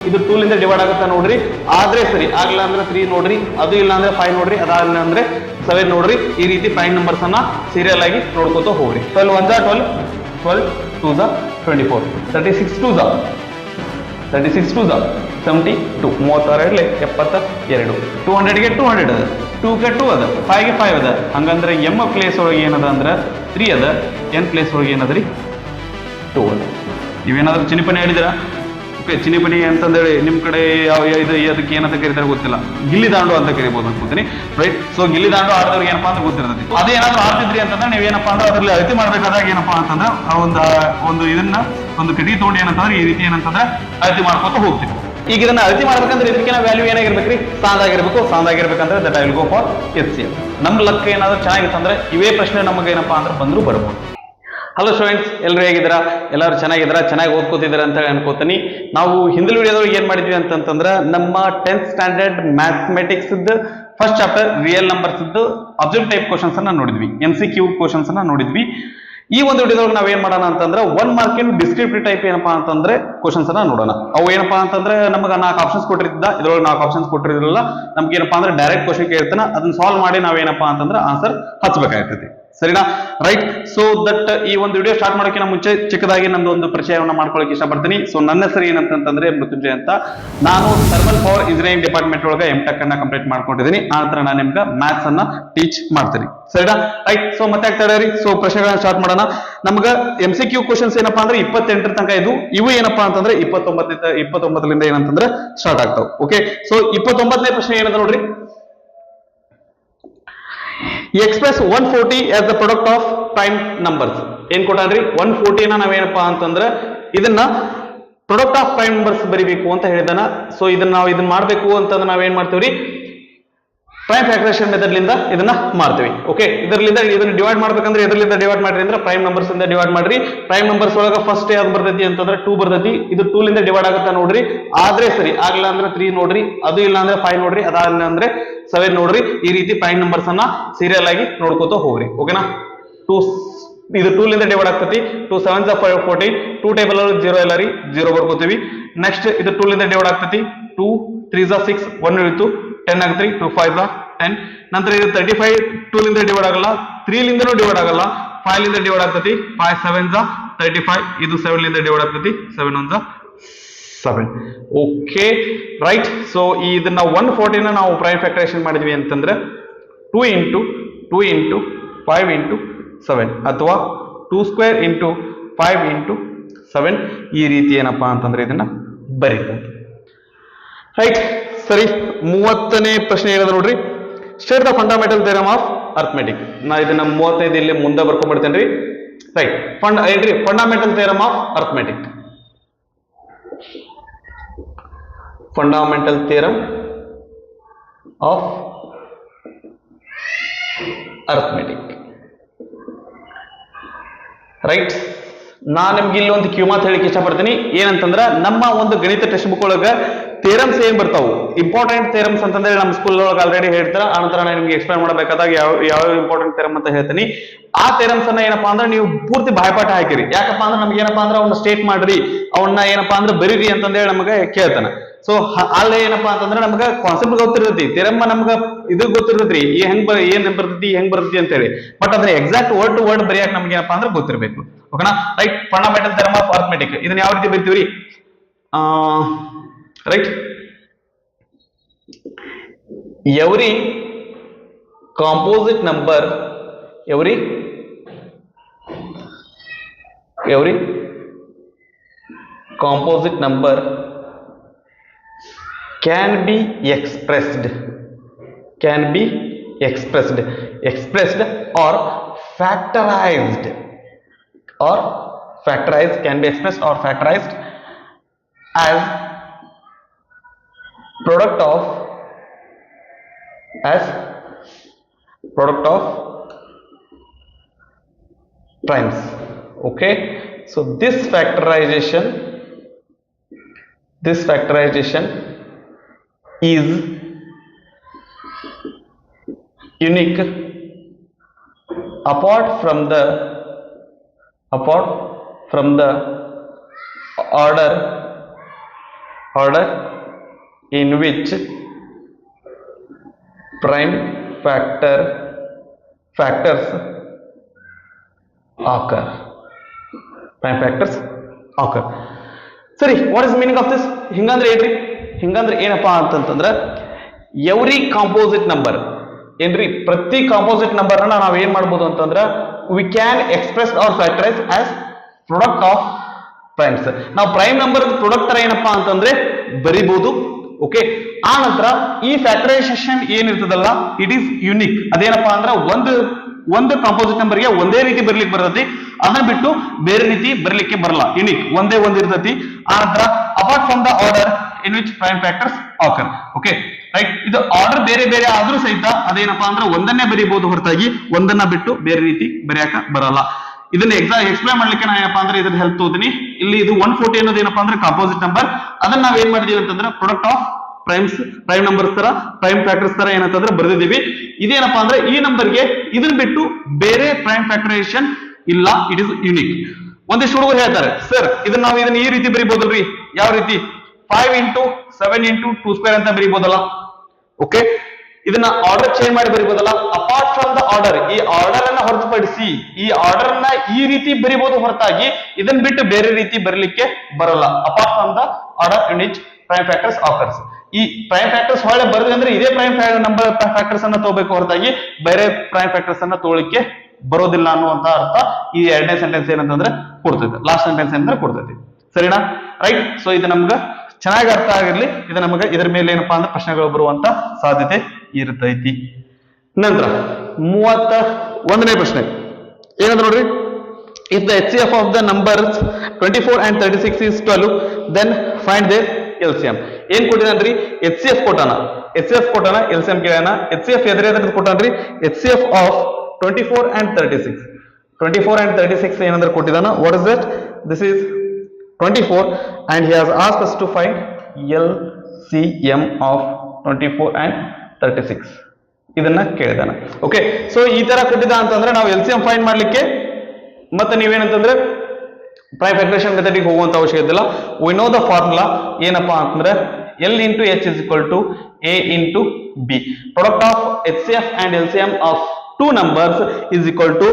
ಇದು 2 ಲಿಂದ ಡಿವೈಡ್ ಆಗುತ್ತಾ ನೋಡ್ರಿ, ಆದ್ರೆ ಸರಿ, ಆಗ್ಲಿಲ್ಲ ಅಂದ್ರೆ 3 ನೋಡ್ರಿ, ಅದು ಇಲ್ಲ ಅಂದ್ರೆ 5 ನೋಡ್ರಿ, ಅದಾಗಲಿಲ್ಲ ಅಂದ್ರೆ 7 ನೋಡ್ರಿ. ಈ ರೀತಿ ಪ್ರೈಮ್ ನಂಬರ್ಸ್ ಅನ್ನ ಸೀರಿಯಲ್ ಆಗಿ ನೋಡ್ಕೋತ ಹೋಗ್ರಿ. 12 1 12, 12 2 24, 36 2 36 2 72, 32 72, 200 ಗೆ 200 ಅದ, 2 ಗೆ 2 ಅದ, 5 ಗೆ 5 ಅದ. ಹಂಗಂದ್ರೆ ಎಮ್ ಪ್ಲೇಸ್ ಒಳಗೆ ಏನದ ಅಂದ್ರೆ 3 ಅದ, ಎನ್ ಪ್ಲೇಸ್ ಒಳಗೆ ಏನದ್ರಿ 2 ಅದ. ನೀವೇನಾದ್ರೂ ಚಿನಿಪಣಿ ಹೇಳಿದಿರ? ಚಿನಿಪಣಿ ಅಂತಂದೇಳಿ ನಿಮ್ ಕಡೆ ಯಾವ ಇದು ಅದಕ್ಕೆ ಏನಂತ ಕರೀತಾರೆ ಗೊತ್ತಿಲ್ಲ, ಗಿಲ್ಲಿ ದಾಂಡು ಅಂತ ಕರಿಬಹುದು ಅನ್ಕೋತೀನಿ, ರೈಟ್. ಸೊ ಗಿಲ್ಲಿ ದಾಂಡು ಆಡೋರಿಗೆ ಏನಪ್ಪಾ ಅಂತ ಗೊತ್ತಿರ್ತೈತಿ. ಅದೇನಾದ್ರೂ ಆಡ್ತಿದ್ರಿ ಅಂತಂದ್ರೆ ನೀವೇನಪ್ಪಾ ಅಂದ್ರೆ ಅದ್ರಲ್ಲಿ ಅಳತೆ ಮಾಡ್ಬೇಕಾದಾಗ ಏನಪ್ಪಾ ಅಂತಂದ್ರೆ ಒಂದು ಇದನ್ನ ಒಂದು ಕಟಿ ತಗೊಂಡು ಏನಂತಂದ್ರೆ ಈ ರೀತಿ ಏನಂತಂದ್ರೆ ಅಳತೆ ಮಾಡ್ಕೊತ ಹೋಗ್ತೀವಿ. ಈಗ ಇದನ್ನ ಅಳತೆ ಮಾಡ್ಬೇಕಂದ್ರೆ ಇದಕ್ಕಿನ ವ್ಯಾಲ್ಯೂ ಏನಾಗಿರ್ಬೇಕ್ರಿ, ಸಾಂದಾಗಿರ್ಬೇಕು. ಸಾಂದಾಗಿರ್ಬೇಕಂದ್ರೆ that I will go for HCF. ನಮ್ ಲಕ್ ಏನಾದ್ರೂ ಚೆನ್ನಾಗಿತ್ತಂದ್ರೆ ಇವೇ ಪ್ರಶ್ನೆ ನಮಗೆ ಏನಪ್ಪಾ ಅಂದ್ರೆ ಬಂದ್ರು ಬರ್ಬೋದು. ಹಲೋ ಸ್ಟೂಡೆಂಟ್ಸ್, ಎಲ್ಲರೂ ಹೇಗಿದ್ದೀರಾ? ಎಲ್ಲರೂ ಚೆನ್ನಾಗಿದ್ದೀರಾ? ಚೆನ್ನಾಗಿ ಓದ್ಕೋತಿದ್ದೀರಾ ಅಂತ ಅನ್ಕೋತೀನಿ. ನಾವು ಹಿಂದಿನ ವಿಡಿಯೋದೊಳಗೆ ಏನ್ ಮಾಡಿದ್ವಿ ಅಂತಂದ್ರೆ ನಮ್ಮ 10th standard mathematics first chapter real numbers observe type questions ಅನ್ನ ನೋಡಿದ್ವಿ, MCQ ಕ್ವಶನ್ಸ್ ಅನ್ನ ನೋಡಿದ್ವಿ. ಈ ಒಂದು ವಿಡಿಯೋದೊಳಗೆ ನಾವ್ ಏನ್ ಮಾಡೋಣ ಅಂತಂದ್ರೆ 1 ಮಾರ್ಕಿನ್ ಡಿಸ್ಕ್ರಿಪ್ಟಿವ್ ಟೈಪ್ ಏನಪ್ಪಾ ಅಂತಂದ್ರೆ ಕ್ವಶನ್ಸ್ ಅನ್ನ ನೋಡೋಣ. ಅವು ಏನಪ್ಪಾ ಅಂತಂದ್ರೆ ನಮಗೆ 4 ಆಪ್ಷನ್ಸ್ ಕೊಟ್ಟಿದ್ದ, ಇದ್ರೊಳಗೆ 4 ಆಪ್ಷನ್ಸ್ ಕೊಟ್ಟಿರಲಿಲ್ಲ. ನಮ್ಗೆ ಏನಪ್ಪಾ ಅಂದ್ರೆ ಡೈರೆಕ್ಟ್ ಕ್ವಶನ್ ಕೇಳ್ತಾನೆ, ಅದನ್ನ ಸಾಲ್ವ್ ಮಾಡಿ ನಾವೇನಪ್ಪಾ ಅಂತಂದ್ರೆ ಆನ್ಸರ್ ಹಚ್ಬೇಕಾಗ್ತದೆ. ಸರಿನಾ? ರೈಟ್. ಸೊ ದಟ್ ಈ ಒಂದು ವಿಡಿಯೋ ಸ್ಟಾರ್ಟ್ ಮಾಡೋಕ್ಕಿಂತ ಮುಂಚೆ ಚಿಕ್ಕದಾಗಿ ನಂದು ಒಂದು ಪರಿಚಯವನ್ನ ಮಾಡ್ಕೊಳ್ಳೋಕೆ ಇಷ್ಟಪಡ್ತೀನಿ. ಸೊ ನನ್ನ ಹೆಸರು ಏನಂತಂದ್ರೆ ಮೃತ್ಯುಂಜಯ ಅಂತ. ನಾನು ಥರ್ಮಲ್ ಪವರ್ ಇಂಜಿನಿಯರಿಂಗ್ ಡಿಪಾರ್ಟ್ಮೆಂಟ್ ಒಳಗೆ M.Tech ಅನ್ನ ಕಂಪ್ಲೀಟ್ ಮಾಡ್ಕೊಂಡಿದ್ದೀನಿ. ಆ ನಂತರ ನಾನು ನಿಮ್ಗೆ ಮ್ಯಾಥ್ಸ್ ಅನ್ನ ಟೀಚ್ ಮಾಡ್ತೀನಿ. ಸರಿನಾ? ರೈಟ್. ಸೊ ಮತ್ತೆ ಆಗ್ತಾ ಇದ್ದಾರೆ. ಸೊ ಪ್ರಶ್ನೆಗಳನ್ನ ಸ್ಟಾರ್ಟ್ ಮಾಡೋಣ. ನಮ್ಗ MCQ ಕ್ವಶನ್ಸ್ ಏನಪ್ಪಾ ಅಂದ್ರೆ 28 ತನಕ ಇವು ಏನಪ್ಪಾ ಅಂತಂದ್ರೆ 29ಲಿಂದ ಏನಂತಂದ್ರೆ ಸ್ಟಾರ್ಟ್ ಆಗ್ತಾವ. ಓಕೆ. ಸೊ 29ನೇ ಪ್ರಶ್ನೆ ಏನದ ನೋಡ್ರಿ. Express 140 as the product of prime numbers. ಏನ್ ಕೊಟ್ಟಾನ್ರಿ? 140 ನಾವೇನಪ್ಪಾ ಅಂತಂದ್ರೆ ಇದನ್ನ ಪ್ರಾಡಕ್ಟ್ ಆಫ್ ಪ್ರೈಮ್ ನಂಬರ್ಸ್ ಬರಿಬೇಕು ಅಂತ ಹೇಳಿದಾನ. ಸೊ ಇದನ್ನ ಮಾಡ್ಬೇಕು ಅಂತಂದ್ರೆ ನಾವೇನ್ ಮಾಡ್ತೀವ್ರಿ, ಪ್ರೈಮ್ ಫ್ಯಾಕ್ಟರೇಷನ್ ಮೆಥಡ್ ಲಿಂದ ಇದನ್ನ ಮಾಡ್ತೀವಿ. ಓಕೆ. ಇದನ್ನ ಡಿವೈಡ್ ಮಾಡ್ಬೇಕಂದ್ರೆ ಇದರಿಂದ ಡಿವೈಡ್ ಮಾಡ್ರಿ ಅಂದ್ರೆ ಪ್ರೈಮ್ ನಂಬರ್ಸ್ ಇಂದ ಡಿವೈಡ್ ಮಾಡ್ರಿ. ಪ್ರೈಮ್ ನಂಬರ್ಸ್ ಒಳಗ ಫಸ್ಟ್ ಯಾವ್ದು ಬರ್ತೈತಿ ಅಂತಂದ್ರೆ 2 ಬರ್ತೈತಿ. ಇದು 2 ಲಿಂದ ಡಿವೈಡ್ ಆಗುತ್ತಾ ನೋಡ್ರಿ, ಆದ್ರೆ ಸರಿ, ಆಗ್ಲಿಲ್ಲ ಅಂದ್ರೆ 3 ನೋಡ್ರಿ, ಅದು ಇಲ್ಲ ಅಂದ್ರೆ 5 ನೋಡ್ರಿ, ಅದಾಗಲಿಲ್ಲ ಅಂದ್ರೆ 7 ನೋಡ್ರಿ. ಈ ರೀತಿ ಪ್ರೈಮ್ ನಂಬರ್ಸ್ ಅನ್ನ ಸೀರಿಯಲ್ ಆಗಿ ನೋಡ್ಕೋತ ಹೋಗ್ರಿ. ಓಕೆನಾ? ಇದು 2 ಲಿಂದ ಡಿವೈಡ್ ಆಗ್ತೈತಿ. 2 7s 14, 2 ಟೇಬಲ್ 0 ಎಲ್ಲ ರೀ, 0 ಬರ್ಕೋತೀವಿ. ನೆಕ್ಸ್ಟ್ ಇದು 2 ಲಿಂದ ಡಿವೈಡ್ ಆಗ್ತೈತಿ. 2 3s 6, 1 ಉಳಿತು, 10 ಆಗ್ತೈತಿ. 2 5s 10. ನಂತರ ಇದು 35 2 ಲಿಂದ ಡಿವೈಡ್ ಆಗಲ್ಲ, 3 ಲಿಂದನೂ ಡಿವೈಡ್ ಆಗಲ್ಲ, 5 ಲಿಂದ ಡಿವೈಡ್ ಆಗ್ತೈತಿ. 5 7s 35. ಇದು 7 ಲಿಂದ ಡಿವೈಡ್ ಆಗ್ತೈತಿ. 7 1s 7. ಓಕೆ. ರೈಟ್. ಸೊ ಇದನ್ನ 140 ನಾವು ಪ್ರೈಮ್ ಫ್ಯಾಕ್ಟರೇಷನ್ ಮಾಡಿದ್ವಿ ಅಂತಂದ್ರೆ 2 into 2 into 5 into 7 ಅಥವಾ 2 square into 5 into 7 ಈ ರೀತಿ ಏನಪ್ಪಾ ಅಂತಂದ್ರೆ ಇದನ್ನ ಬರೀತಾರೆ. ರೈಟ್. ಸರಿ. 30ನೇ ಪ್ರಶ್ನೆ ಏನದ ನೋಡ್ರಿ. State the fundamental theorem of arithmetic. ನಾ ಇದನ್ನ 35 ಇಲ್ಲಿ ಮುಂದೆ ಬರ್ಕೊಂಡ್ಬಿಡ್ತೇನೆ. Right. Fundamental theorem of arithmetic. Fundamental theorem of arithmetic. Right. ನಾನ್ ನಿಮ್ಗೆ ಇಲ್ಲಿ ಒಂದು ಕ್ಯೂ ಮಾತು ಹೇಳಿಕ್ಕೆ ಇಷ್ಟಪಡ್ತೀನಿ. ಏನಂತಂದ್ರ ನಮ್ಮ ಒಂದು ಗಣಿತ ಟೆಕ್ಸ್ಟ್ ಬುಕ್ ಒಳಗ ಥಿಯರಮ್ಸ್ ಏನ್ ಬರ್ತಾವು, ಇಂಪಾರ್ಟೆಂಟ್ ಥಿಯರಮ್ಸ್ ಅಂತಂದ್ರೆ ನಮ್ಮ ಸ್ಕೂಲ್ ಒಳಗೆ ಆಲ್ರೆಡಿ ಹೇಳ್ತಾರ. ಆ ನಂತರ ನಾನು ನಿಮ್ಗೆ ಎಕ್ಸ್ಪ್ಲೈನ್ ಮಾಡಬೇಕಾದಾಗ ಯಾವ ಇಂಪಾರ್ಟೆಂಟ್ ಥಿಯರಮ್ ಅಂತ ಹೇಳ್ತೀನಿ. ಆ ಥಿಯರಮ್ಸ್ ಅನ್ನ ಏನಪ್ಪಾ ಅಂದ್ರೆ ನೀವು ಪೂರ್ತಿ ಬಾಯ್ಪಾಠ ಹಾಕಿರಿ. ಯಾಕಪ್ಪಾ ಅಂದ್ರೆ ನಮ್ಗೆ ಏನಪ್ಪಾ ಅಂದ್ರೆ ಅವನ್ನ ಸ್ಟೇಟ್ ಮಾಡ್ರಿ, ಅವನ್ನ ಏನಪ್ಪಾ ಅಂದ್ರೆ ಬರೀರಿ ಅಂತಂದೇಳಿ ನಮಗೆ ಕೇಳ್ತಾನೆ. ಸೊ ಅಲ್ಲೇ ಏನಪ್ಪಾ ಅಂತಂದ್ರೆ ನಮ್ಗೆ ಕಾನ್ಸೆಪ್ಟ್ ಗೊತ್ತಿರ್ತೈತಿ, ಥಿಯರಮ್ ನಮ್ಗೆ ಇದು ಗೊತ್ತಿರ್ತೈತ್ರಿ, ಏನ್ ಬರ್ತೈತಿ ಅಂತ ಹೇಳಿ. ಬಟ್ ಅದ್ರ ಎಕ್ಸಾಕ್ಟ್ ವರ್ಡ್ ಟು ವರ್ಡ್ ಬರೆಯಕ್ ನಮ್ಗೆ ಏನಪ್ಪಾ ಅಂದ್ರೆ ಗೊತ್ತಿರಬೇಕು. ಓಕೆನಾ? Right. Fundamental theorem of arithmetic ಇದನ್ನ ಯಾವ ರೀತಿ ಬರಿತೀವ್ರಿ? Right. every composite number can be expressed or factorized can be expressed or factorized as product of primes. Okay. So this factorization is unique apart from the order order in which prime factors occur. Prime factors occur. ಸರಿ, what is meaning of this? ಹಿಂಗಂದ್ರೆ ಏನ್ರಿ? ಹಿಂಗಂದ್ರೆ ಏನಪ್ಪಾ ಅಂತಂತಂದ್ರೆ every composite number ಏನ್ರಿ, ಪ್ರತಿ composite number ಅನ್ನ ನಾವ್ ಏನ್ ಮಾಡ್ಬೋದು ಅಂತಂದ್ರೆ we can express or factorise as product of primes. ನಾವು ಪ್ರೈಮ್ ನಂಬರ್ ಪ್ರಾಡಕ್ಟ್ ತರ ಏನಪ್ಪಾ ಅಂತಂದ್ರೆ ಬರಿಬಹುದು. ಓಕೆ, ಆ ನಂತರ ಈ ಫ್ಯಾಕ್ಟರೈಸೇಷನ್ ಏನಿರ್ತದಲ್ಲ ಇಟ್ ಈಸ್ ಯುನಿಕ್. ಅದೇನಪ್ಪಾ ಅಂದ್ರೆ ಒಂದು ಕಾಂಪೋಸಿಟ್ ನಂಬರ್ಗೆ ಒಂದೇ ರೀತಿ ಬರ್ಲಿಕ್ಕೆ ಬರ್ತೈತಿ, ಅದನ್ನ ಬಿಟ್ಟು ಬೇರೆ ರೀತಿ ಬರ್ಲಿಕ್ಕೆ ಬರಲ್ಲ. ಯುನಿಕ್ ಒಂದೇ ಇರ್ತೈತಿ. ಆ ನಂತರ apart from the order in which prime factors occur. Okay right, ಇದು ಆರ್ಡರ್ ಬೇರೆ ಬೇರೆ ಆದ್ರೂ ಸಹಿತ ಅದೇನಪ್ಪಾ ಅಂದ್ರೆ ಒಂದನ್ನೇ ಬರೀಬಹುದು ಹೊರತಾಗಿ ಒಂದನ್ನ ಬಿಟ್ಟು ಬೇರೆ ರೀತಿ ಬರೆಯಕ ಬರಲ್ಲ. ಇದನ್ನ ಎಕ್ಸ್ಪ್ಲೈನ್ ಮಾಡ್ಲಿಕ್ಕೆ ನಾ ಏನಪ್ಪಾ ಅಂದ್ರೆ ಇದ್ರ ಹೆಲ್ಪ್ ತೋತೀನಿ. ಇಲ್ಲಿ ಇದು 140 ಅನ್ನೋದು ಏನಪ್ಪಾ ಅಂದ್ರೆ ಕಾಂಪೋಸಿಟ್ ನಂಬರ್. ಅದನ್ನ ನಾವ್ ಏನ್ ಮಾಡಿದೀವಿ ಅಂತಂದ್ರೆ ಪ್ರಾಡಕ್ಟ್ ಆಫ್ ಪ್ರೈಮ್ ನಂಬರ್ಸ್ ತರ, ಪ್ರೈಮ್ ಫ್ಯಾಕ್ಟರ್ಸ್ ತರ ಏನಂತಂದ್ರೆ ಬರೆದಿದ್ದೀವಿ. ಇದೇನಪ್ಪಾ ಅಂದ್ರೆ ಈ ನಂಬರ್ಗೆ ಇದನ್ನ ಬಿಟ್ಟು ಬೇರೆ ಪ್ರೈಮ್ ಫ್ಯಾಕ್ಟರೈಸೇಷನ್ ಇಲ್ಲ, ಇಟ್ ಇಸ್ ಯುನಿಕ್. ಒಂದಿಷ್ಟು ಹುಡುಗರು ಹೇಳ್ತಾರೆ, ಸರ್ ಇದನ್ನ ಈ ರೀತಿ ಬರೀಬಹುದಲ್ರಿ? ಯಾವ ರೀತಿ? 5 into 7 into 2 square ಅಂತ ಬರೀಬಹುದಲ್ಲ? ಓಕೆ, ಇದನ್ನ ಆರ್ಡರ್ ಚೇಂಜ್ ಮಾಡಿ ಬರೀಬಹುದಲ್ಲ? ಅಪಾರ್ಟ್ ಫ್ರಮ್ ದ ಆರ್ಡರ್, ಈ ಆರ್ಡರ್ ಅನ್ನ ಹೊರತುಪಡಿಸಿ ಈ ಆರ್ಡರ್ ಅನ್ನ ಈ ರೀತಿ ಬರೀಬಹುದು ಹೊರತಾಗಿ ಇದನ್ನ ಬಿಟ್ಟು ಬೇರೆ ರೀತಿ ಬರಲಿಕ್ಕೆ ಬರಲ್ಲ. Apart from the order in which prime factors occurs. ಈ ಪ್ರೈಮ್ ಫ್ಯಾಕ್ಟರ್ಸ್ ಹೊಳೆ ಬರೆದ್ರೆ ಅಂದ್ರೆ ಇದೇ ಪ್ರೈಮ್ ನಂಬರ್ ಫ್ಯಾಕ್ಟರ್ಸ್ ಅನ್ನ ತಗೋಬೇಕು ಹೊರತಾಗಿ ಬೇರೆ ಪ್ರೈಮ್ ಫ್ಯಾಕ್ಟರ್ಸ್ ಅನ್ನ ತಗೊಳ್ಳಿಕ್ಕೆ ಬರೋದಿಲ್ಲ ಅನ್ನುವಂತ ಅರ್ಥ ಈ ಎರಡನೇ ಸೆಂಟೆನ್ಸ್ ಏನಂತಂದ್ರೆ ಕೊಡ್ತೈತೆ. ಲಾಸ್ಟ್ ಸೆಂಟೆನ್ಸ್ ಏನಂದ್ರೆ ಕೊಡ್ತೈತಿ. ಸರಿನಾ? ರೈಟ್. ಸೊ ಇದು ನಮ್ಗೆ ಚೆನ್ನಾಗಿ ಅರ್ಥ ಆಗಿರ್ಲಿ. ಇದು ನಮಗೆ ಇದರ ಮೇಲೆ ಏನಪ್ಪಾ ಅಂದ್ರೆ ಪ್ರಶ್ನೆಗಳು ಬರುವಂತ ಸಾಧ್ಯತೆ ಇರ್ತೈತಿ. ನಂತರ 31ನೇ ಪ್ರಶ್ನೆ ಏನಂದ್ರೆ ನೋಡ್ರಿ, if the HCF of the numbers 24 and 36 is 12, then find their LCM. ಏನ್ ಕೊಟ್ಟಿದಾನ್ರಿ? HCF ಕೊಟ್ಟಾನ, LCM ಕೇಳೋಣ. HCF ಎದುರು ಕೊಟ್ಟಾನ್ರಿ? HCF of 24 and 36 ಏನಂದ್ರೆ ಕೊಟ್ಟಿದಾನ. what is that? This is 24 and he has asked us to find LCM of 24 and 36. ಇದನ್ನ ಕೇಳಿದಾನ. Okay, so ಈ ತರ ಕೊಟ್ಟಿದ ಅಂತಂದ್ರೆ ನಾವು LCM ಫೈಂಡ್ ಮಾಡ್ಲಿಕ್ಕೆ ಮತ್ತೆ ನೀವೇನಂತಂದ್ರೆ ಪ್ರೈಮ್ ಫ್ಯಾಕ್ಟರೇಷನ್ ಮೆಥಡಿಗೆ ಹೋಗುವಂತ ಅವಶ್ಯಕತೆ ಇಲ್ಲ. ವಿ ನೋ ದ ಫಾರ್ಮುಲಾ ಏನಪ್ಪಾ ಅಂತಂದ್ರೆ L into H is equal to A into B. Product of HCF and LCM of two numbers is equal to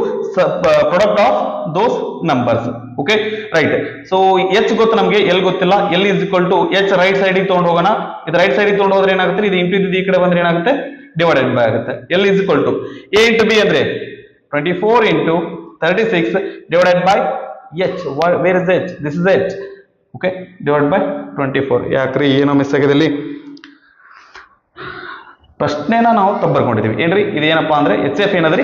product of those numbers. Okay, right. So H ಗೊತ್ತು ನಮಗೆ, L ಗೊತ್ತಿಲ್ಲ. L is equal to H right side ಗೆ ತಗೊಂಡು ಹೋಗೋಣ. ಇದು right side ಗೆ ತಗೊಂಡು ಹೋದ್ರೆ ಏನಾಗುತ್ತೆ? ಇದು ಇಂಟು ಇದು ಈ ಕಡೆ ಬಂದ್ರೆ ಏನಾಗುತ್ತೆ? ಡಿವೈಡೆಡ್ ಬೈ ಆಗುತ್ತೆ. L is equal to A into B ಅಂದ್ರೆ 24 into 36 divided by H. Where is H? This is H. Okay, divided by 24. ಯಾಕ್ರಿ ಏನೋ ಮಿಸ್ ಆಗಿದೆ ಇಲ್ಲಿ? ಪ್ರಶ್ನೆನ ನಾವು ತಪ್ಪರ್ಕೊಂಡಿದೀವಿ ಏನ್ರಿ? ಇದೇನಪ್ಪಾ ಅಂದ್ರೆ HCF ಏನದ್ರಿ?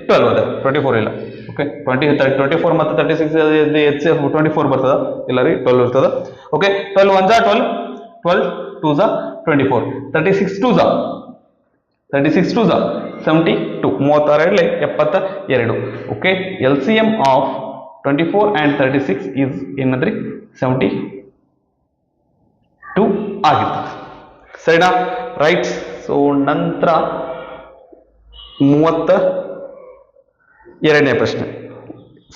12 ಅದ, 24 ಇಲ್ಲ. ಓಕೆ, 24 ಮತ್ತು 36 HCF 24 ಬರ್ತದ? ಇಲ್ಲ ರೀ, 12 ಇರ್ತದ. Okay, 12 1 12, 12 2 24, 36 2 72, 32 72. Okay, LCM of 24 and 36 is ಏನಂದ್ರಿ? 72 ಆಗಿರ್ತದೆ. ಸರಿನಾ? ರೈಟ್. ಸೊ ನಂತರ 32ನೇ ಪ್ರಶ್ನೆ.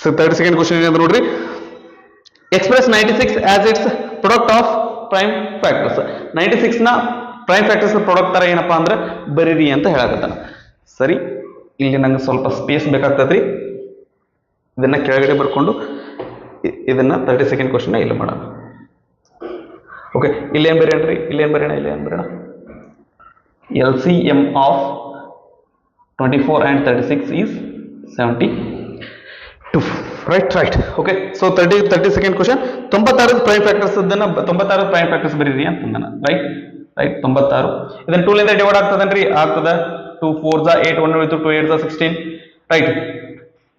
ಸೊ 32nd ಕ್ವಶನ್ ಏನಂದ್ರೆ ನೋಡ್ರಿ, express 96 as it's product of prime factors. 96 ನ ಪ್ರೈಮ್ ಫ್ಯಾಕ್ಟರ್ಸ್ ಪ್ರಾಡಕ್ಟ್ ತರ ಏನಪ್ಪಾ ಅಂದ್ರೆ ಬರೀರಿ ಅಂತ ಹೇಳಕತ್ತಾನ. ಸರಿ, ಇಲ್ಲಿ ನಂಗೆ ಸ್ವಲ್ಪ ಸ್ಪೇಸ್ ಬೇಕಾಗ್ತದ್ರಿ. ಇದನ್ನ ಕೆಳಗಡೆ ಬರ್ಕೊಂಡು ಇದನ್ನ 32nd ಕ್ವಶನ್ ಇಲ್ಲಿ ಮಾಡೋಣ. ಓಕೆ, ಇಲ್ಲೇನ್ ಬರೆಯಣ್ರಿ? ಇಲ್ಲೇನ್ ಬರೆಯೋಣ? LCM of 24 and 36 is 72. Right. Okay, so 32nd question. 96 prime factors ಅದನ್ನ 96 ಪ್ರೈಮ್ ಫ್ಯಾಕ್ಟರ್ಸ್ ಬರೀರಿ ಅಂತಂದನ. ರೈಟ್ 96. ಇದನ್ನ 2 ಲಿಂದ ಡಿವೈಡ್ ಆಗ್ತದನ್ರಿ? ಆಗ್ತದ. 2 4 8, 1 ಉಳಿತು, 2 8 16. ರೈಟ್,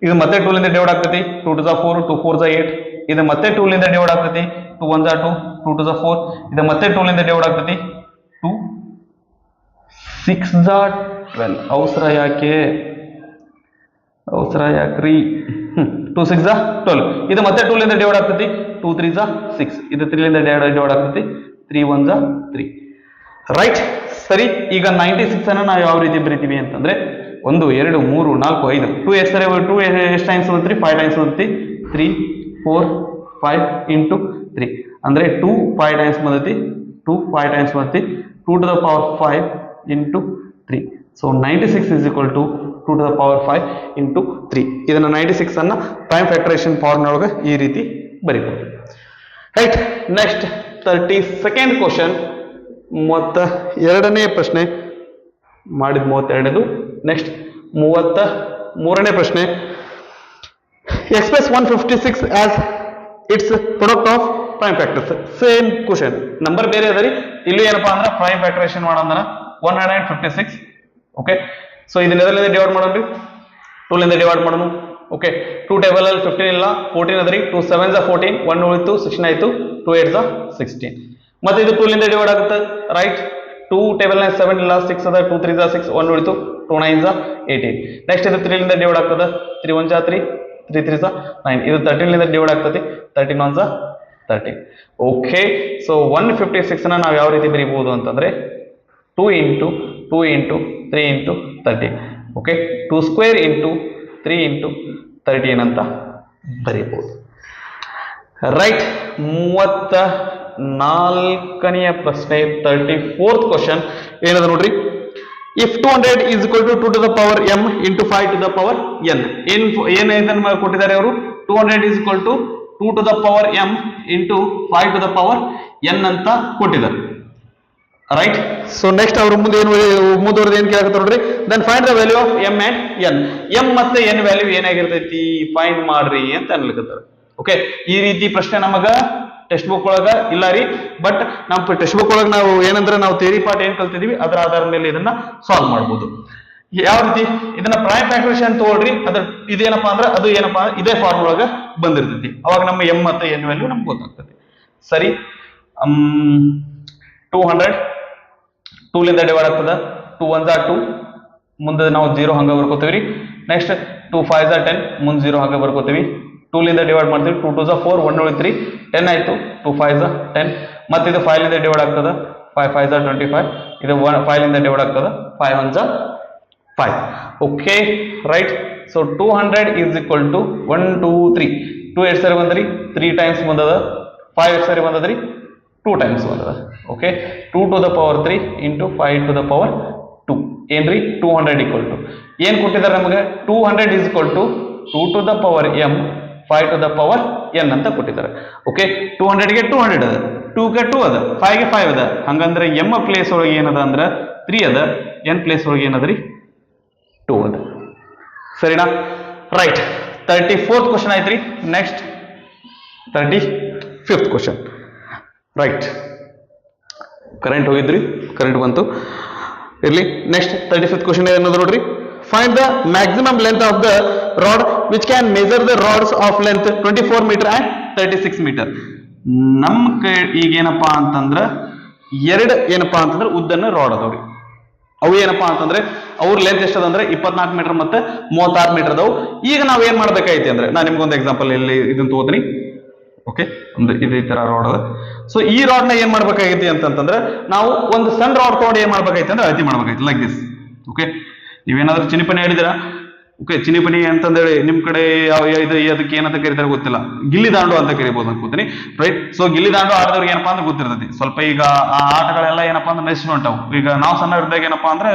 ಇದು ಮತ್ತೆ 2 ಲಿಂದ ಡಿವೈಡ್ ಆಗ್ತೈತಿ. 2 2 4, 2 4 8. ಇದು ಮತ್ತೆ 2 ಲಿಂದ ಡಿವೈಡ್ ಆಗ್ತೈತಿ. 2 1 2, 2 2 4. ಇದು ಮತ್ತೆ 2 ಲಿಂದ ಡಿವೈಡ್ ಆಗ್ತೈತಿ. 2 6 12. ಅವಸರ ಯಾಕ್ರಿ? 2 6 12. ಇದು ಮತ್ತೆ 2 ಲಿಂದ ಡಿವೈಡ್ ಆಗ್ತೈತಿ. 2 3 6. ಇದು 3 ಲಿಂದ ಡಿವೈಡ್ ಆಗ್ತೈತಿ. 3 1 3. ರೈಟ್. ಸರಿ, ಈಗ 96 ಅನ್ನ ನಾವು ಯಾವ ರೀತಿ ಬರೀತೀವಿ ಅಂತಂದ್ರೆ 1 2 3 4 5. 2 ಎಷ್ಟು ಟೈಮ್ಸ್ ಓದ್ತೀರಿ? 5 ಟೈಮ್ಸ್ ಓದ್ತಿ. 3 4 5 into 3 ಅಂದ್ರೆ 2 5 ಟೈಮ್ಸ್ ಬಂದೈತಿ 2 5 times ಬರ್ತಿ 2 to the power 5 into 3. So 96 is equal to 2 to the power 5 into 3. ಇದನ್ನ 96 ಅನ್ನ ಪ್ರೈಮ್ ಫ್ಯಾಕ್ಟರೇಷನ್ ಫಾರ್ಮ್ ಒಳಗೆ ಈ ರೀತಿ ಬರೀಬಹುದು. ರೈಟ್, ನೆಕ್ಸ್ಟ್ 32nd ಕ್ವಶನ್, 32ನೇ ಪ್ರಶ್ನೆ ಮಾಡಿದ 32ನೇದು. ನೆಕ್ಸ್ಟ್ 33ನೇ ಪ್ರಶ್ನೆ, express 156 as its product of prime factors. Same question, number ಬೇರೆ ಅದರಿ, ಇಲ್ಲಿ ಏನಪ್ಪಾ ಅಂದ್ರೆ ಪ್ರೈಮ್ ಫ್ಯಾಕ್ಟರೇಷನ್ ಮಾಡೋಣ 156. ಓಕೆ, ಸೊ ಇದನ್ನ ಎದರಿಂದ ಡಿವೈಡ್ ಮಾಡೋಣ, 2 ಲಿಂದ ಡಿವೈಡ್ ಮಾಡೋಣ. ಓಕೆ, 2 ಟೇಬಲ್ ಅಲ್ಲಿ 15 ಇಲ್ಲ, 14 ಅದರಿ, 2 7s 14, 1 ಉಳಿತು, 16 ಆಯ್ತು, 2 8s 16. ಮತ್ತೆ ಇದು 2 ಲಿಂದ ಡಿವೈಡ್ ಆಗುತ್ತೆ, ರೈಟ್. 2 ಟೇಬಲ್ ನಲ್ಲಿ 7 ಇಲ್ಲ, 6 ಅದ, 2 3s 6, 1 ಉಳಿತು, 2 9s 18. ನೆಕ್ಸ್ಟ್ ಇದು 3 ಲಿಂದ ಡಿವೈಡ್ ಆಗ್ತದೆ, 3 1s 3, 3 3s 9. ಇದು 13 ಲಿಂದ ಡಿವೈಡ್ ಆಗ್ತದೆ, 13 1s 13. ಓಕೆ, ಸೊ 156 ನ ನಾವು ಯಾವ ರೀತಿ ಬರೀಬಹುದು ಅಂತಂದ್ರೆ 2 into 2 into 3 into 13. Okay, 2 square into 3 into 13 ಅಂತ ಬರೀಬಹುದು. ರೈಟ್, 34ನೇ ಪ್ರಶ್ನೆ, 34th ಕ್ವಶನ್ ಏನದ ನೋಡ್ರಿ. If 200 is equal to 2 to the power m into 5 to the power n. ಏನ್ ಇದನ್ನ ಕೊಟ್ಟಿದ್ದಾರೆ ಅವರು, 200 is equal to 2 to the power m into 5 to the power n ಅಂತ ಕೊಟ್ಟಿದ್ದಾರೆ. ರೈಟ್, ಸೊ ನೆಕ್ಸ್ಟ್ ಅವ್ರ ಮುಂದೆ ಏನು ಮುಂದುವರೆದು ಏನ್ ಕೇಳಾಕತ್ತಾರ ನೋಡ್ರಿ, then find the value of m and n. m ಮತ್ತೆ n ವ್ಯಾಲ್ಯೂ ಏನಾಗಿರ್ತೈತಿ ಫೈಂಡ್ ಮಾಡ್ರಿ ಅಂತ ಅನ್ಲಿಕತ್ತಾರ. ಓಕೆ, ಈ ರೀತಿ ಪ್ರಶ್ನೆ ನಮಗ ಟೆಕ್ಸ್ಟ್ ಬುಕ್ ಒಳಗ ಇಲ್ಲ ರೀ, ಬಟ್ ನಮ್ಮ ಟೆಕ್ಸ್ಟ್ ಬುಕ್ ಒಳಗ ನಾವು ಏನಂದ್ರೆ ನಾವು ಥಿಯರಿ ಪಾರ್ಟ್ ಏನ್ ಕಲ್ತಿದೀವಿ ಅದರ ಆಧಾರದ ಮೇಲೆ ಇದನ್ನ ಸಾಲ್ವ್ ಮಾಡಬಹುದು. ಯಾವ ರೀತಿ ಇದನ್ನ ಪ್ರೈಮ್ ಫ್ಯಾಕ್ಟರೇಷನ್ ತಗೊಳ್ರಿ, ಅದ್ರ ಇದೇನಪ್ಪಾ ಅಂದ್ರೆ ಅದು ಏನಪ್ಪಾ ಇದೇ ಫಾರ್ಮ್ ಒಳಗ ಬಂದಿರ್ತೈತಿ, ಅವಾಗ ನಮ್ಮ m ಮತ್ತೆ n ವ್ಯಾಲ್ಯೂ ನಮ್ಗೆ ಗೊತ್ತಾಗ್ತದೆ. ಸರಿ, 200 2 ಲಿಂದ ಡಿವೈಡ್ ಆಗ್ತದ, 2 1s 2, ಮುಂದೆ ನಾವು 0 ಹಂಗ ಬರ್ಕೋತೀವಿ. ನೆಕ್ಸ್ಟ್ 2 5s 10, ಮುಂದೆ 0 ಹಂಗ ಬರ್ಕೋತೀವಿ. 2 ಲಿಂದ ಡಿವೈಡ್ ಮಾಡ್ತೀವಿ, 2 2s 4, 1 ಉಳಿತು 3, 10 ಆಯ್ತು, 2 5s 10. ಮತ್ತೆ ಇದು 5 ಲಿಂದ ಡಿವೈಡ್ ಆಗ್ತದ, 5 5s 25. ಇದು 5 ಲಿಂದ ಡಿವೈಡ್ ಆಗ್ತದ, 5 1s 5. Okay, right. So 200 is equal to 1 2 3, 2 8 ಸರಿ ಬಂದ್ರಿ, 3 ಟೈಮ್ಸ್ ಬಂದದ, 5 8 ಸರಿ ಬಂದದ್ರಿ, 2 ಟೈಮ್ಸ್ ಬಂದದ. Okay, 2 to the power 3 into 5 to the power 2 ಏನ್ರಿ 200 equal to ಏನ್ ಕೊಟ್ಟಿದ್ದಾರೆ ನಮಗೆ, 200 is equal to 2 to the power m 5 to the power n ಅಂತ ಕೊಟ್ಟಿದ್ದಾರೆ. ಓಕೆ, 200 ಗೆ 200 ಅದ, 2 ಗೆ 2 ಅದ, 5 ಗೆ 5 ಅದ, ಹಂಗಂದ್ರೆ m ಪ್ಲೇಸ್ ಒಳಗೆ ಏನದ ಅಂದ್ರೆ 3 ಅದ, n ಪ್ಲೇಸ್ ಒಳಗೆ ಏನದ್ರಿ 2 ಅದ. ಸರಿನಾ? ರೈಟ್, 34th ಕ್ವಶನ್ ಆಯ್ತ್ರಿ. Next 35th question. Right, current ಹೋಗಿದ್ರಿ, ಕರೆಂಟ್ ಬಂತು, ಇರ್ಲಿ. ನೆಕ್ಸ್ಟ್ 35th ಕ್ವಶನ್ ಏನದ ನೋಡ್ರಿ, find the maximum length of the rod which can measure the rods of length 24 metre and 36 metre. ನಮ್ ಈಗ ಏನಪ್ಪಾ ಅಂತಂದ್ರ ಎರಡು ಏನಪ್ಪಾ ಅಂತಂದ್ರೆ ಉದ್ದನ ರಾಡ್ ಅದಾವ್ರಿ. ಅವು ಏನಪ್ಪಾ ಅಂತಂದ್ರೆ ಅವ್ರ ಲೆಂತ್ ಎಷ್ಟದ ಅಂದ್ರೆ 24 ಮೀಟರ್ ಮತ್ತೆ 36 ಮೀಟರ್ ಅದಾವು. ಈಗ ನಾವ್ ಏನ್ ಮಾಡ್ಬೇಕಾಯ್ತಿ ಅಂದ್ರೆ, ನಾನು ನಿಮ್ಗೊಂದು ಎಕ್ಸಾಂಪಲ್ ಇಲ್ಲಿ ಇದನ್ನ ತಗೋತೀನಿ. ಓಕೆ, ಒಂದು ಇದೇ ತರ ರಾಡ್ ಅದ. ಸೊ ಈ ರಾಡ್ ನ ಏನ್ ಮಾಡ್ಬೇಕಾಗೈತಿ ಅಂತಂದ್ರೆ, ನಾವು ಒಂದು ಸಣ್ಣ ರಾಡ್ ತಗೊಂಡು ಏನ್ ಮಾಡ್ಬೇಕಾಯ್ತಿ ಅಂದ್ರೆ ಅಳತಿ ಮಾಡ್ಬೇಕಾಯ್ತಿ, ಲೈಕ್ ದಿಸ್. ಓಕೆ, ನೀವೇನಾದ್ರೂ ಚಿನಿಪನಿ ಹೇಳಿದಿರಾ? ಓಕೆ, ಚಿನಿಪನಿ ಅಂತಂದೇಳಿ ನಿಮ್ ಕಡೆ ಯಾವ ಅದಕ್ಕೆ ಏನಂತ ಕರೀತಾರೆ ಗೊತ್ತಿಲ್ಲ, ಗಿಲ್ಲಿ ದಾಂಡು ಅಂತ ಕರಿಬಹುದು ಅನ್ಕೋತೀನಿ. ರೈಟ್, ಸೊ ಗಿಲ್ಲಿ ದಾಂಡು ಆಡದವ್ರಿಗೆ ಏನಪ್ಪಾ ಅಂದ್ರೆ ಗೊತ್ತಿರ್ತೈತಿ ಸ್ವಲ್ಪ. ಈಗ ಆ ಆಟಗಳೆಲ್ಲ ಏನಪ್ಪಾ ಅಂದ್ರೆ ನೆಕ್ಸ್ಟ್ ಹೊಂಟಾವು. ಈಗ ನಾವು ಸಣ್ಣ ಇದ್ದಾಗ ಏನಪ್ಪಾ ಅಂದ್ರೆ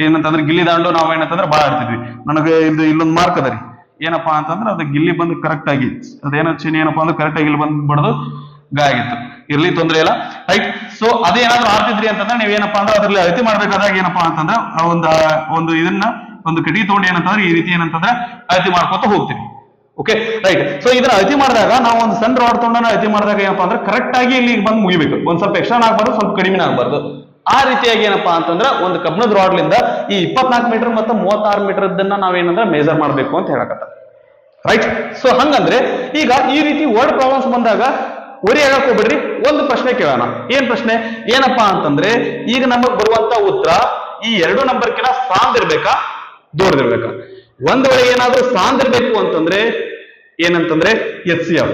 ಏನಂತಂದ್ರೆ ಗಿಲ್ಲಿ ದಾಂಡು ನಾವ್ ಏನಂತಂದ್ರೆ ಬಾಳ ಆಡ್ತಿದ್ವಿ. ನನಗೆ ಇಲ್ಲೊಂದು ಮಾರ್ಕ್ ಅದ ರೀ, ಏನಪ್ಪಾ ಅಂತಂದ್ರೆ ಅದು ಗಿಲ್ಲಿ ಬಂದು ಕರೆಕ್ಟ್ ಆಗಿ ಅದೇನೋ ಚಿನಿ ಏನಪ್ಪಾ ಅಂದ್ರೆ ಕರೆಕ್ಟ್ ಆಗಿ ಇಲ್ಲಿ ಬಂದು ಬಡ್ದು ಗಾಯ ಆಗಿತ್ತು. ಇರ್ಲಿ, ತೊಂದ್ರೆ ಇಲ್ಲ. ರೈಟ್, ಸೊ ಅದೇನಾದ್ರೂ ಆಡ್ತಿದ್ರಿ ಅಂತಂದ್ರೆ ನೀವೇನಪ್ಪಾ ಅಂದ್ರೆ ಅದ್ರಲ್ಲಿ ಅಳತಿ ಮಾಡ್ಬೇಕಾದಾಗ ಏನಪ್ಪಾ ಅಂತಂದ್ರೆ ಒಂದು ಇದನ್ನ ಒಂದು ಕಡಿ ತಗೊಂಡು ಏನಂತಂದ್ರೆ ಈ ರೀತಿ ಏನಂತಂದ್ರೆ ಅಳತಿ ಮಾಡ್ಕೊತ ಹೋಗ್ತೀವಿ. Okay, right. ಸೊ ಇದನ್ನ ಅಳತಿ ಮಾಡಿದಾಗ ನಾವು ಒಂದು ಸಣ್ಣ ರಾಡ್ ತಗೊಂಡು ಅಳತಿ ಮಾಡಿದಾಗ ಏನಪ್ಪಾ ಅಂದ್ರೆ ಕರೆಕ್ಟ್ ಆಗಿ ಇಲ್ಲಿ ಬಂದು ಮುಗಿಬೇಕು. ಒಂದ್ ಸ್ವಲ್ಪ ಎಕ್ಸ್ಟ್ರಾ ಆಗ್ಬಾರ್ದು, ಸ್ವಲ್ಪ ಕಡಿಮೆ ಆಗ್ಬಾರ್ದು. ಆ ರೀತಿಯಾಗಿ ಏನಪ್ಪಾ ಅಂತಂದ್ರೆ ಒಂದು ಕಬ್ಬಿಣದ ರಾಡ್ ಲಿಂದ ಈ 24 ಮೀಟರ್ ಮತ್ತೆ 36 ಮೀಟರ್ ಇದನ್ನ ನಾವೇನಂದ್ರೆ ಮೇಜರ್ ಮಾಡ್ಬೇಕು ಅಂತ ಹೇಳಕತ್ತ. ರೈಟ್, ಸೊ ಹಂಗಂದ್ರೆ ಈಗ ಈ ರೀತಿ ವರ್ಡ್ ಪ್ರಾಬ್ಲಮ್ಸ್ ಬಂದಾಗ ಒರಿ ಆಗಕ್ ಹೋಗ್ಬಿಡ್ರಿ. ಒಂದು ಪ್ರಶ್ನೆ ಕೇಳೋಣ. ಏನ್ ಪ್ರಶ್ನೆ ಏನಪ್ಪಾ ಅಂತಂದ್ರೆ, ಈಗ ನಮಗ್ ಬರುವಂತ ಉತ್ತರ ಈ 2 ನಂಬರ್ಕಿನ ಸಾಂದಿರ್ಬೇಕಾ ದೊಡ್ಡದಿರ್ಬೇಕಾ? ಒಂದ್ ವೇಳೆ ಏನಾದ್ರೂ ಸಾಂದಿರ್ಬೇಕು ಅಂತಂದ್ರೆ ಏನಂತಂದ್ರೆ HCF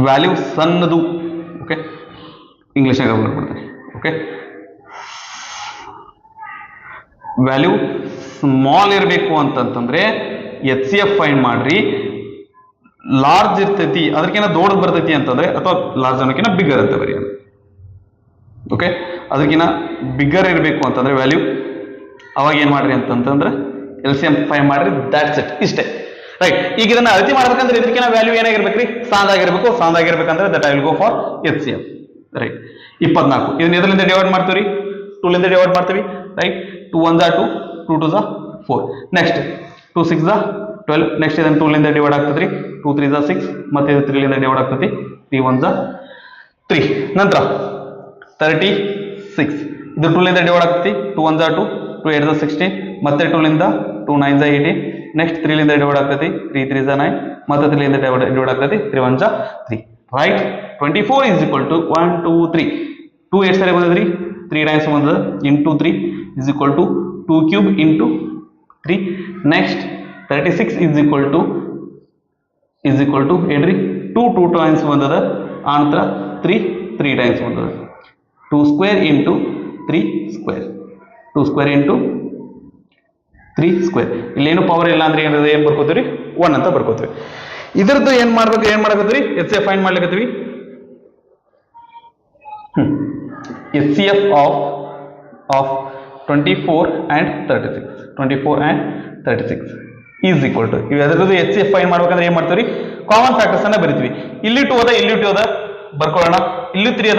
ವ್ಯಾಲ್ಯೂ ಸಣ್ಣದು. ಓಕೆ, ಇಂಗ್ಲಿಷ್ ನಾಗ ಬರ್ಬಿಡ್ತೀನಿ. ಓಕೆ, ವ್ಯಾಲ್ಯೂ ಸ್ಮಾಲ್ ಇರಬೇಕು ಅಂತಂತಂದ್ರೆ HCF ಫೈಂಡ್ ಮಾಡ್ರಿ. ಲಾರ್ಜ್ ಇರ್ತೈತಿ ಅದಕ್ಕಿಂತ ದೊಡ್ಡ ಬರ್ತೈತಿ ಅಂತಂದ್ರೆ ಅಥವಾ ಲಾರ್ಜ್ ಅನ್ನೋಕಿನ ಬಿಗ್ಗರ್ ಅಂತ ಬರೀ ಓಕೆ ಅದಕ್ಕಿಂತ ಬಿಗ್ಗರ್ ಇರಬೇಕು ಅಂತಂದ್ರೆ ವ್ಯಾಲ್ಯೂ ಅವಾಗ ಏನ್ ಮಾಡ್ರಿ ಅಂತಂದ್ರೆ LCM 5 ಮಾಡ್ರಿ ದ್ಯಾಟ್ಸ್ ಇಟ್ ಇಷ್ಟೇ ರೈಟ್ ಈಗ ಇದನ್ನ ಅಳತಿ ಮಾಡ್ಬೇಕಂದ್ರೆ ಇದಕ್ಕಿಂತ ವ್ಯಾಲ್ಯೂ ಏನಾಗಿರ್ಬೇಕ್ರಿ ಸಾಂದಾಗಿರ್ಬೇಕಂದ್ರೆ that I will go for LCM right 24 ಇದನ್ನ ಎದರಿಂದ ಡಿವೈಡ್ ಮಾಡ್ತೀವಿ 2 ಲಿಂದ ಡಿವೈಡ್ ಮಾಡ್ತೀವಿ ರೈಟ್ 2 1 2 2 2 4 ನೆಕ್ಸ್ಟ್ 2 6 12 ನೆಕ್ಸ್ಟ್ ಇದನ್ನ 2 ಲಿಂದ ಡಿವೈಡ್ ಆಗ್ತದ್ರಿ 2 3 6 ಮತ್ತೆ ಇದು 3 ಲಿಂದ ಡಿವೈಡ್ ಆಗ್ತತಿ 3 1 3 ನಂತರ 36 ಇದು 2 ಲಿಂದ ಡಿವೈಡ್ ಆಗ್ತತಿ 2 1 2 2 8 16 ಮತ್ತೆ 2 ಲಿಂದ 2 9 18 ನೆಕ್ಸ್ಟ್ 3 ಲಿಂದ ಡಿವೈಡ್ ಆಗ್ತತಿ 3 3 9 ಮತ್ತೆ 3 ಲಿಂದ ಡಿವೈಡ್ ಆಗ್ತತಿ 3 1 3 ರೈಟ್ 24 is equal to 1 2 3 2 8 ಸರಿ ಬಂದದ್ರಿ 3 ಟೈಮ್ಸ್ ಬಂದದ into 3 is equal to 2 cube into 3 next 36 is equal to ಏನ್ರಿ 2 ಟೈಮ್ಸ್ ಬಂದದ ಆನಂತರ 3 ಟೈಮ್ಸ್ ಬಂದದ 2 square into 3 square 2 square into 3 square ಇಲ್ಲೇನು ಪವರ್ ಇಲ್ಲ ಅಂದ್ರೆ ಏನ್ ಬರ್ಕೋತೀವಿ 1 ಅಂತ ಬರ್ಕೋತೀವಿ ಇದರದ್ದು ಏನ್ ಮಾಡಕತ್ತೀವಿ HCF ಫೈಂಡ್ ಮಾಡ್ಲಿಕತ್ತೀವಿ HCF of 24 and 36 is equal to ಇವೆರಡರದ್ದು HCF ಫೈಂಡ್ ಮಾಡ್ಬೇಕಂದ್ರೆ ಏನ್ ಮಾಡ್ತೀವಿ ಕಾಮನ್ ಫ್ಯಾಕ್ಟರ್ಸ್ ಅನ್ನ ಬರಿತೀವಿ ಇಲ್ಲಿ 2 ಅದ ಬರ್ಕೊಳ್ಳೋಣ ಇಲ್ಲಿ 3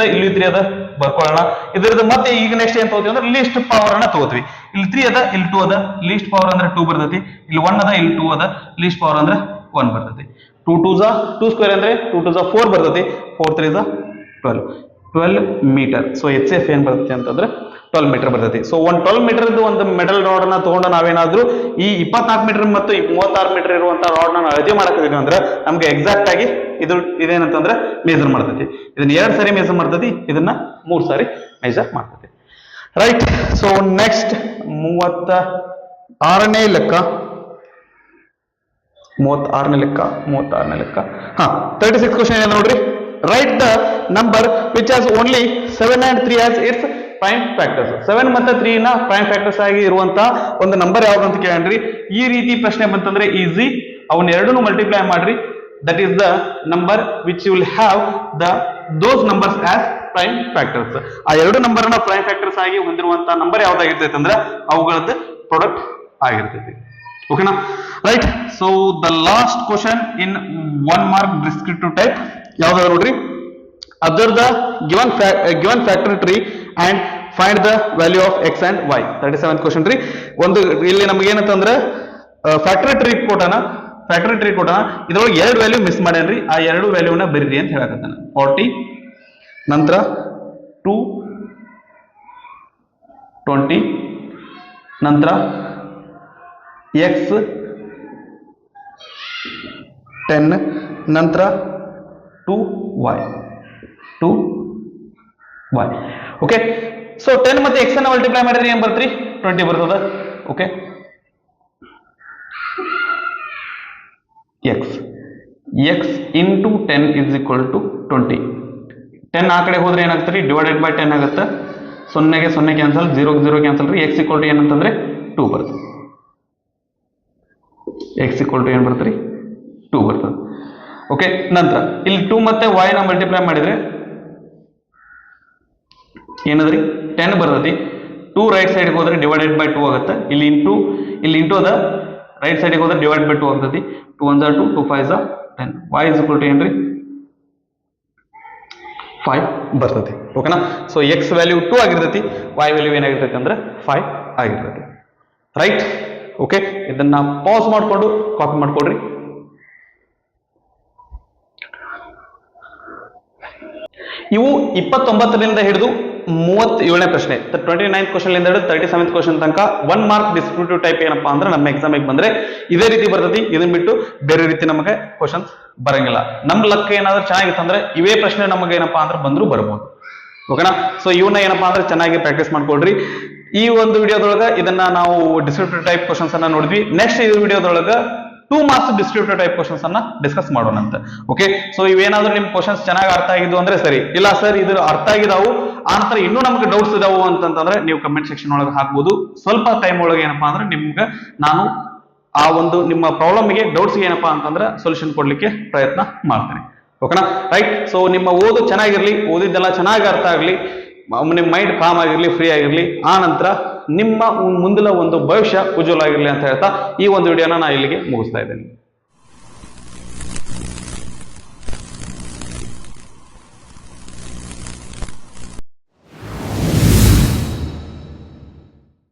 ಅದ ಬರ್ಕೊಳ್ಳೋಣ ಇದರದ್ದು ಮತ್ತೆ ಈಗ ನೆಕ್ಸ್ಟ್ ಏನ್ ತಗೋತೀವಿ ಅಂದ್ರೆ ಲೀಸ್ಟ್ ಪವರ್ ಅನ್ನ ತಗೋತೀವಿ ಇಲ್ಲಿ 3 ಅದ ಇಲ್ಲಿ 2 ಅದ ಲೀಸ್ಟ್ ಪವರ್ ಅಂದ್ರೆ 2 ಬರ್ತೈತಿ ಇಲ್ಲಿ 1 ಅದ ಇಲ್ಲಿ 2 ಅದ ಲೀಸ್ಟ್ ಪವರ್ ಅಂದ್ರೆ 1 ಬರ್ತೈತಿ 2 ಸ್ಕ್ವೇರ್ ಅಂದ್ರೆ 2 4 ಬರ್ತೈತಿ 4 3 12 ಮೀಟರ್ ಸೊ HCF ಏನ್ ಬರ್ತೈತಿ ಅಂತಂದ್ರೆ 12 ಮೀಟರ್ ಬರ್ತೈತಿ ಸೊ 12 ಮೀಟರ್ ಒಂದು ಮೆಟಲ್ ರಾಡ್ ನ ತಗೊಂಡು ನಾವೇನಾದ್ರೂ ಈ 24 ಮೀಟರ್ ಮತ್ತು 36 ಮೀಟರ್ ಇರುವಂತಹ ರಾಡ್ ನ ಅಳತೆ ಮಾಡಕತ್ತೀವಿ ಅಂದ್ರೆ ನಮ್ಗೆ ಎಕ್ಸಾಕ್ಟ್ ಆಗಿ ಇದೇನಂತಂದ್ರೆ ಮೆಜರ್ ಮಾಡ್ತೈತಿ ಇದನ್ನ 2 ಸಾರಿ ಮೆಜರ್ ಮಾಡ್ತೈತಿ ಇದನ್ನ 3 ಸಾರಿ ಮೆಜರ್ ಮಾಡ್ತೈತಿ ರೈಟ್ ಸೊ ನೆಕ್ಸ್ಟ್ 36ನೇ ಲೆಕ್ಕ 36 ಕ್ವಶನ್ ಏನು ನೋಡ್ರಿ right the number which has only 7 and 3 as its prime factors 7 ಮತ್ತು 3 ನ ಪ್ರೈಮ್ ಫ್ಯಾಕ್ಟರ್ಸ್ ಆಗಿ ಇರುವಂತಹ ಒಂದು ನಂಬರ್ ಯಾವುದು ಅಂತ ಕೇಳ್ರಿ ಈ ರೀತಿ ಪ್ರಶ್ನೆ ಬಂತಂದ್ರೆ ಈಸಿ ಅವನ್ನ ಎರಡನ್ನು ಮಲ್ಟಿಪ್ಲೈ ಮಾಡ್ರಿ that is the number which you will have those numbers as prime factors ಆ ಎರಡು ನಂಬರ್ ನ ಪ್ರೈಮ್ ಫ್ಯಾಕ್ಟರ್ಸ್ ಆಗಿ ಹೊಂದಿರುವಂತಹ ನಂಬರ್ ಯಾವ್ದಾಗಿರ್ತೈತೆ ಅಂದ್ರೆ ಅವುಗಳದ್ದು ಪ್ರಾಡಕ್ಟ್ ಆಗಿರ್ತೈತಿ ಓಕೆನಾ right so the last question in 1 mark descriptive type ಯಾವ್ದಾದ್ರು ನೋಡ್ರಿ observe the given factor tree and find the value of x and y 37th question ರೀ ಒಂದು ಇಲ್ಲಿ ನಮಗೆ ಏನಂತಂದ್ರೆ ಫ್ಯಾಕ್ಟರ್ ಟ್ರೀ ಕೊಟ್ಟಾನ ಇದ್ರೊಳಗೆ ಎರಡು ವ್ಯಾಲ್ಯೂ ಮಿಸ್ ಮಾಡ್ಯಾನ್ರಿ ಆ ಎರಡು ವ್ಯಾಲ್ಯೂನ ಬರೀರಿ ಅಂತ ಹೇಳಕತ್ತಾನ 40 ನಂತರ 2 20 ನಂತರ x 10 ನಂತರ 2y ಓಕೆ ಸೊ 10 ಮತ್ತೆ x ಅನ್ನ ಮಲ್ಟಿಪ್ಲೈ ಮಾಡಿದ್ರೆ ಏನ್ ಬರ್ತ್ರಿ 20 ಬರ್ತದ okay x into 10 is equal to 20 10 ಆ ಕಡೆ ಹೋದ್ರೆ ಏನಾಗ್ತದೆ ಡಿವೈಡೆಡ್ ಬೈ 10 ಆಗುತ್ತೆ 0 ಗೆ 0 ಕ್ಯಾನ್ಸಲ್ 0 ಗೆ 0 ಕ್ಯಾನ್ಸಲ್ ರೀ x equal to ಏನಂತಂದ್ರೆ 2 ಬರ್ತದೆ x equal to ಏನ್ ಬರ್ತದೆ 2 ಬರ್ತದೆ ಓಕೆ ನಂತರ ಇಲ್ಲಿ 2 ಮತ್ತೆ y ನ ಮಲ್ಟಿಪ್ಲೈ ಮಾಡಿದ್ರೆ ಏನದ್ರಿ 10 ಬರ್ತೈತಿ 2 ರೈಟ್ ಸೈಡ್ ಗೆ ಹೋದ್ರೆ ಡಿವೈಡೆಡ್ ಬೈ 2 ಆಗುತ್ತೆ ಇಲ್ಲಿ ಇಂಟು ಅದ ರೈಟ್ ಸೈಡ್ ಗೆ ಹೋದ್ರೆ ಡಿವೈಡ್ ಬೈ 2 ಆಗ್ತೈತಿ 2 1 2 2 5 10 y is equal to ಏನ್ರಿ 5 ಬರ್ತೈತಿ ಓಕೆನಾ ಸೊ x ವ್ಯಾಲ್ಯೂ 2 ಆಗಿರ್ತೈತಿ y ವ್ಯಾಲ್ಯೂ ಏನಾಗಿರ್ತೈತಿ ಅಂದ್ರೆ 5 ಆಗಿರ್ತೈತಿ ರೈಟ್ ಓಕೆ ಇದನ್ನ ಪಾಸ್ ಮಾಡ್ಕೊಂಡು ಕಾಪಿ ಮಾಡ್ಕೊಡ್ರಿ ಇವು 29ರಿಂದ ಹಿಡಿದು 37ನೇ ಪ್ರಶ್ನೆ 29th ಕ್ವಶನ್ ಲಿಂದ ಹಿಡಿದು 37th ಕ್ವಶನ್ ತನಕ 1 ಮಾರ್ಕ್ ಡಿಸ್ಕ್ರಿಪ್ಟಿವ್ ಟೈಪ್ ಏನಪ್ಪಾ ಅಂದ್ರೆ ನಮ್ಮ ಎಕ್ಸಾಮ್ ಗೆ ಬಂದ್ರೆ ಇದೇ ರೀತಿ ಬರ್ತೈತಿ ಇದನ್ನ ಬಿಟ್ಟು ಬೇರೆ ರೀತಿ ನಮಗೆ ಕ್ವಶನ್ಸ್ ಬರಂಗಿಲ್ಲ ನಮ್ಮ ಲಕ್ ಏನಾದ್ರೂ ಚೆನ್ನಾಗಿತ್ತಂದ್ರೆ ಇವೇ ಪ್ರಶ್ನೆ ನಮಗೆ ಏನಪ್ಪಾ ಅಂದ್ರೆ ಬಂದ್ರು ಬರ್ಬೋದು ಓಕೆನಾ ಸೊ ಇವನ್ನ ಏನಪ್ಪಾ ಅಂದ್ರೆ ಚೆನ್ನಾಗಿ ಪ್ರಾಕ್ಟೀಸ್ ಮಾಡ್ಕೊಳ್ರಿ ಈ ಒಂದು ವಿಡಿಯೋದೊಳಗ ಇದನ್ನ ನಾವು ಡಿಸ್ಕ್ರಿಪ್ಟಿವ್ ಟೈಪ್ ಕ್ವಶನ್ಸ್ ಅನ್ನ ನೋಡಿದ್ವಿ ನೆಕ್ಸ್ಟ್ ಈ ವಿಡಿಯೋದೊಳಗ 2 ಮಾರ್ಕ್ಸ್ ಡಿಸ್ಕ್ರಿಪ್ಟಿವ್ ಟೈಪ್ ಕ್ವಶನ್ಸ್ ಅನ್ನ ಡಿಸ್ಕಸ್ ಮಾಡೋಣ ಅಂತ ಓಕೆ ಸೊ ಇವೇನಾದ್ರೂ ನಿಮ್ ಕ್ವಶನ್ಸ್ ಚೆನ್ನಾಗಿ ಅರ್ಥ ಆಗಿದ್ವು ಅಂದ್ರೆ ಸರಿ ಇಲ್ಲ ಸರ್ ಇದು ಅರ್ಥ ಆಗಿದಾವು ಆ ನಂತರ ಇನ್ನೂ ನಮ್ಗೆ ಡೌಟ್ಸ್ ಇದಾವು ಅಂತಂದ್ರೆ ನೀವು ಕಮೆಂಟ್ ಸೆಕ್ಷನ್ ಒಳಗೆ ಹಾಕ್ಬೋದು ಸ್ವಲ್ಪ ಟೈಮ್ ಒಳಗೆ ಏನಪ್ಪಾ ಅಂದ್ರೆ ನಿಮ್ಗೆ ನಾನು ಆ ಒಂದು ನಿಮ್ಮ ಪ್ರಾಬ್ಲಮ್ಗೆ ಡೌಟ್ಸ್ಗೆ ಏನಪ್ಪಾ ಅಂತಂದ್ರೆ ಸೊಲ್ಯೂಷನ್ ಕೊಡ್ಲಿಕ್ಕೆ ಪ್ರಯತ್ನ ಮಾಡ್ತೀನಿ. ಓಕೆನಾ? ರೈಟ್. ಸೊ ನಿಮ್ಮ ಓದು ಚೆನ್ನಾಗಿರ್ಲಿ, ಓದಿದ್ದೆಲ್ಲ ಚೆನ್ನಾಗಿ ಅರ್ಥ ಆಗಲಿ, ನಿಮ್ಮ ಮೈಂಡ್ ಕಾಮ್ ಆಗಿರ್ಲಿ, ಫ್ರೀ ಆಗಿರ್ಲಿ. ಆ ನಂತರ ನಿಮ್ಮ ಮುಂದಿನ ಒಂದು ಭವಿಷ್ಯ ಉಜ್ವಲ ಆಗಿರ್ಲಿ ಅಂತ ಹೇಳ್ತಾ ಈ ಒಂದು ವಿಡಿಯೋನ ನಾನು ಇಲ್ಲಿಗೆ ಮುಗಿಸ್ತಾ ಇದ್ದೇನೆ.